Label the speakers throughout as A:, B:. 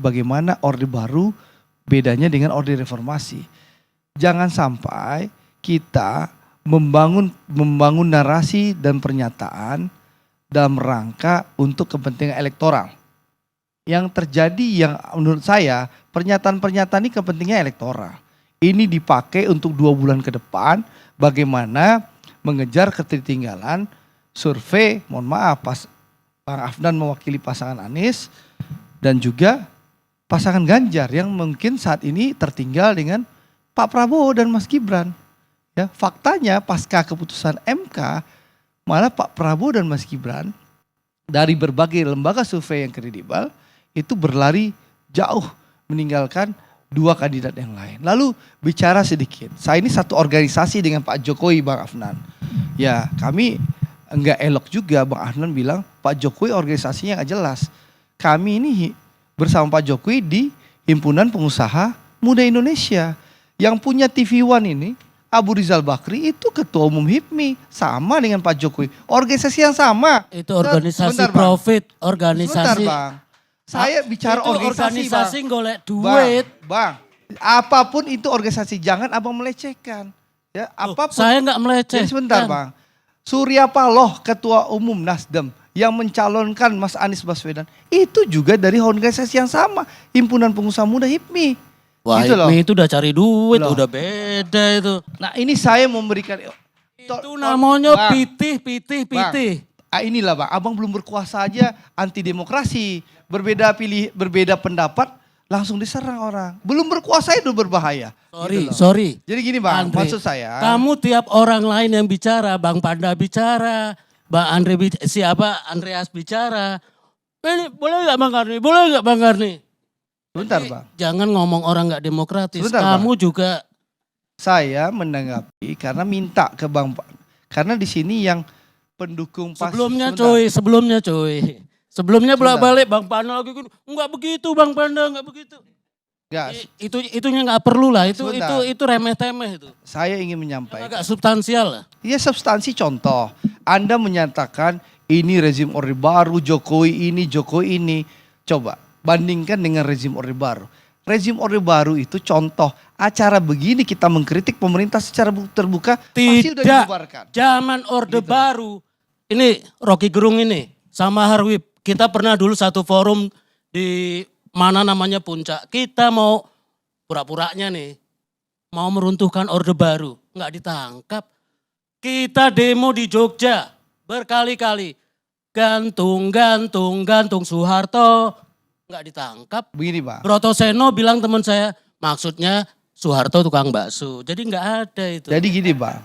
A: bagaimana Orde Baru bedanya dengan Orde Reformasi. Jangan sampai kita membangun narasi dan pernyataan dalam rangka untuk kepentingan elektoral. Yang terjadi yang menurut saya pernyataan-pernyataan ini kepentingan elektoral. Ini dipakai untuk 2 bulan ke depan bagaimana mengejar ketertinggalan survei, mohon maaf, Bang Afnan mewakili pasangan Anies dan juga pasangan Ganjar yang mungkin saat ini tertinggal dengan Pak Prabowo dan Mas Gibran. Ya, faktanya pasca keputusan MK malah Pak Prabowo dan Mas Gibran dari berbagai lembaga survei yang kredibel itu berlari jauh meninggalkan 2 kandidat yang lain. Lalu bicara sedikit, saya ini satu organisasi dengan Pak Jokowi, Bang Afnan. Ya kami enggak elok juga Bang Afnan bilang Pak Jokowi organisasinya enggak jelas. Kami ini bersama Pak Jokowi di Himpunan Pengusaha Muda Indonesia. Yang punya TV One ini Abu Rizal Bakri itu ketua umum HIPMI, sama dengan Pak Jokowi. Organisasi yang sama.
B: Itu organisasi
A: Sebentar,
B: profit, organisasi.
A: Sebentar, Bang. Saya bicara
B: itu
A: organisasi, Bang.
B: golek duit.
A: Bang, apapun itu organisasi, jangan Abang melecehkan. Ya, apapun.
B: Saya nggak melecehkan.
A: Jadi sebentar, Bang. Surya Paloh, ketua umum Nasdem yang mencalonkan Mas Anies Baswedan, itu juga dari organisasi yang sama, Himpunan Pengusaha Muda HIPMI.
B: Wah,
A: gitu
B: HIPMI itu udah cari duit,
A: Loh.
B: udah beda itu.
A: Nah, ini saya memberikan
B: Itu namanya
A: Bang.
B: pitih.
A: Bang, inilah Bang, Abang belum berkuasa aja anti demokrasi. Berbeda pendapat langsung diserang orang. Belum berkuasa itu berbahaya. Gitu loh.
B: Sorry.
A: Jadi gini Bang,
B: Andre,
A: maksud saya.
B: Kamu tiap orang lain yang bicara, Bang Panda bicara, Bang Andre Andreas bicara. Ini boleh nggak Bang Karni? Boleh nggak Bang Karni?
A: Sebentar
B: Jadi,
A: Bang.
B: jangan ngomong orang nggak demokratis.
A: Sebentar,
B: Kamu juga.
A: Saya menanggapi karena minta ke Bang, karena di sini yang pendukung pas.
B: Sebelumnya cuy. Sebelumnya bolak-balik Bang Panda lagi enggak begitu Bang Panda, enggak begitu.
A: Ya,
B: Itunya nggak perlu lah, itu remeh-temeh itu.
A: saya ingin menyampaikan.
B: Agak substansial lah.
A: Ya substansi contoh. Anda menyatakan ini rezim Orde Baru, Jokowi ini. Coba bandingkan dengan rezim Orde Baru. Rezim Orde Baru itu contoh acara begini kita mengkritik pemerintah secara terbuka pasti udah dibubarkan.
B: Zaman Orde
A: Gitu.
B: Baru. Ini Rocky Gerung ini sama Harwib. Kita pernah dulu satu forum di mana namanya Puncak. Kita mau pura-puranya nih. Mau meruntuhkan Orde Baru. Nggak ditangkap. Kita demo di Jogja berkali-kali. Gantung Soeharto. Nggak ditangkap.
A: Begini Pak.
B: Brotoseno bilang teman saya, maksudnya Soeharto tukang bakso. Jadi nggak ada itu.
A: Jadi gini Bang.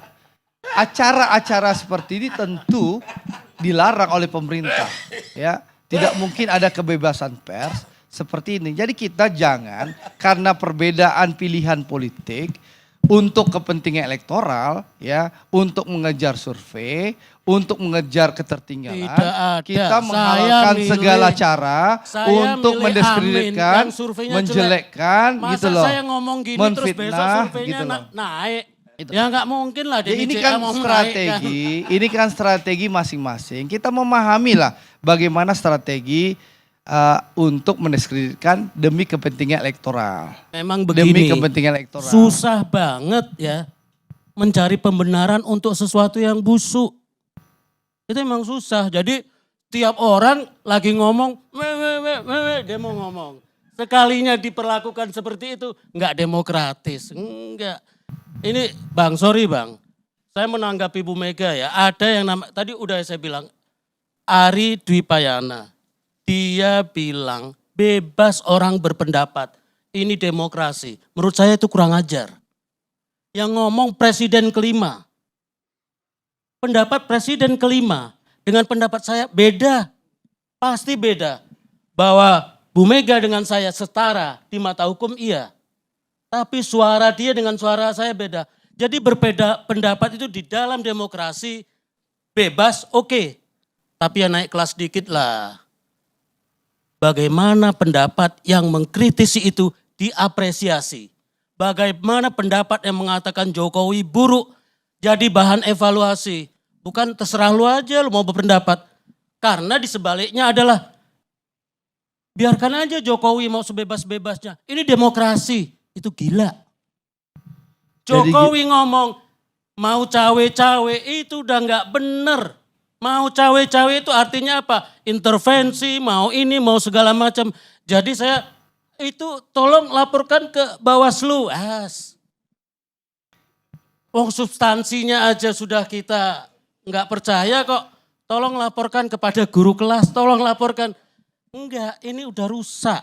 A: Acara-acara seperti ini tentu dilarang oleh pemerintah. Ya, tidak mungkin ada kebebasan pers seperti ini. Jadi kita jangan karena perbedaan pilihan politik untuk kepentingan elektoral, ya, untuk mengejar survei, untuk mengejar ketertinggalan,
B: Tidak ada.
A: kita menghalalkan segala cara untuk
B: milih
A: mendiskreditkan,
B: Amin, yang surveinya
A: menjelekkan,
B: Masa
A: gitu loh.
B: saya ngomong gini terus besok
A: Menfitnah,
B: surveinya
A: gitu loh.
B: naik.
A: Itu.
B: Ya nggak mungkin lah.
A: Ya, ini
B: DJA
A: kan
B: mau
A: strategi, ini kan strategi masing-masing. Kita memahami lah bagaimana strategi untuk mendiskreditkan demi kepentingan elektoral.
B: Memang
A: Demi
B: begini,
A: kepentingan elektoral.
B: susah banget ya mencari pembenaran untuk sesuatu yang busuk. Itu emang susah. Jadi tiap orang lagi ngomong, dia mau ngomong. Sekalinya diperlakukan seperti itu, nggak demokratis. Enggak. Ini Bang, sorry Bang. Saya menanggapi Bu Mega ya. Ada yang tadi udah saya bilang, Ari Dwi Payana. Dia bilang bebas orang berpendapat. Ini demokrasi. Menurut saya itu kurang ajar. Yang ngomong presiden kelima. Pendapat presiden kelima dengan pendapat saya beda. Pasti beda. Bahwa Bu Mega dengan saya setara di mata hukum iya. Tapi suara dia dengan suara saya beda. Jadi berbeda pendapat itu di dalam demokrasi bebas oke. Tapi ya naik kelas dikit lah. Bagaimana pendapat yang mengkritisi itu diapresiasi. Bagaimana pendapat yang mengatakan Jokowi buruk jadi bahan evaluasi. Bukan terserah lu aja lu mau berpendapat. Karena di sebaliknya adalah Biarkan aja Jokowi mau sebebas-bebasnya. Ini demokrasi, itu gila. Jokowi ngomong mau cawe-cawe itu udah nggak bener. Mau cawe-cawe itu artinya apa? Intervensi, mau ini, mau segala macam. Jadi saya itu tolong laporkan ke Bawaslu. Wong substansinya aja sudah kita nggak percaya kok. Tolong laporkan kepada guru kelas, tolong laporkan. Enggak, ini udah rusak.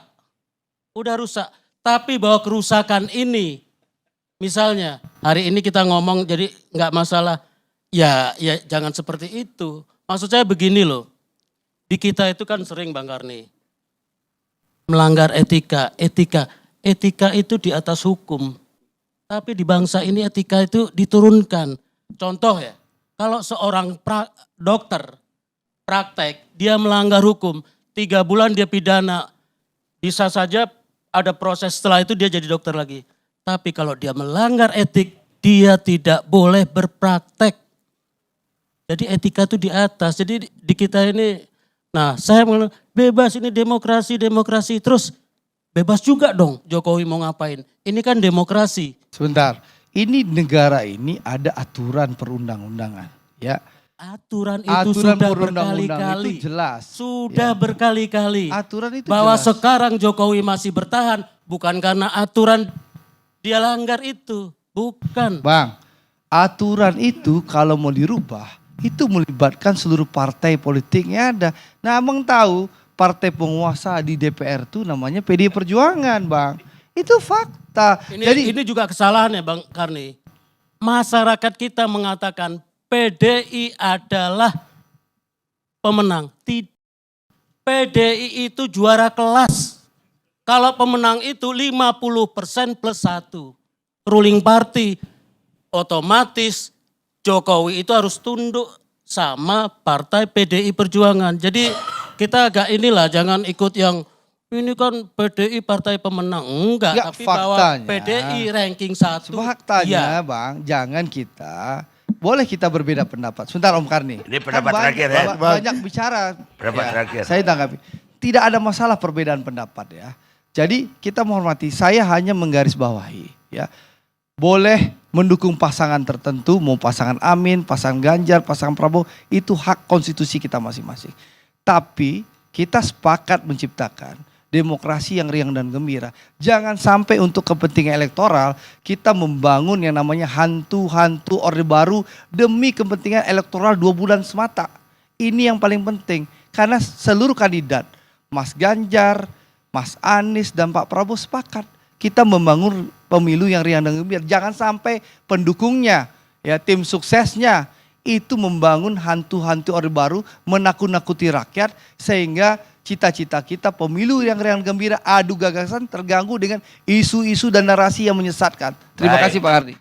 B: Udah rusak. Tapi bahwa kerusakan ini, misalnya hari ini kita ngomong jadi nggak masalah. Ya jangan seperti itu. Maksud saya begini loh. Di kita itu kan sering Bang Karni. Melanggar etika. Etika itu di atas hukum. Tapi di bangsa ini etika itu diturunkan. Contoh ya, kalau seorang dokter praktek, dia melanggar hukum. 3 bulan dia pidana, bisa saja ada proses setelah itu dia jadi dokter lagi. Tapi kalau dia melanggar etik, dia tidak boleh berpraktek. Jadi etika itu di atas. Jadi di kita ini, nah saya mengatakan bebas ini demokrasi. Terus bebas juga dong Jokowi mau ngapain. Ini kan demokrasi.
A: Sebentar, ini negara ini ada aturan perundang-undangan. Ya.
B: Aturan itu sudah berkali-kali.
A: Itu jelas.
B: Sudah berkali-kali.
A: Aturan itu
B: bahwa
A: jelas.
B: sekarang Jokowi masih bertahan bukan karena aturan dia langgar itu. Bukan.
A: Bang, aturan itu kalau mau dirubah, itu melibatkan seluruh partai politik yang ada. Nah abang tahu partai penguasa di DPR itu namanya PDI Perjuangan Bang. Itu fakta.
B: Ini juga kesalahan ya Bang Karni. Masyarakat kita mengatakan PDI adalah pemenang. PDI itu juara kelas. Kalau pemenang itu 50% plus 1. Ruling party, otomatis Jokowi itu harus tunduk sama partai PDI Perjuangan. Jadi kita agak inilah, jangan ikut yang ini kan PDI partai pemenang. Enggak, tapi bahwa PDI ranking 1.
A: Faktanya Bang, jangan boleh kita berbeda pendapat. Sebentar Om Karni.
C: Ini pendapat terakhir ya.
A: Banyak bicara.
C: Pendapat terakhir.
A: Saya tanggapi. Tidak ada masalah perbedaan pendapat ya. Jadi kita menghormati, saya hanya menggarisbawahi ya. Boleh mendukung pasangan tertentu, mau pasangan Amin, pasangan Ganjar, pasangan Prabowo, itu hak konstitusi kita masing-masing. Tapi kita sepakat menciptakan demokrasi yang riang dan gembira. Jangan sampai untuk kepentingan elektoral kita membangun yang namanya hantu-hantu Orde Baru demi kepentingan elektoral 2 bulan semata. Ini yang paling penting. Karena seluruh kandidat, Mas Ganjar, Mas Anies dan Pak Prabowo sepakat. Kita membangun pemilu yang riang dan gembira. Jangan sampai pendukungnya, ya tim suksesnya itu membangun hantu-hantu Orde Baru, menakut-nakuti rakyat sehingga cita-cita kita pemilu yang riang gembira, adu gagasan terganggu dengan isu-isu dan narasi yang menyesatkan. Terima kasih Pak Ardi.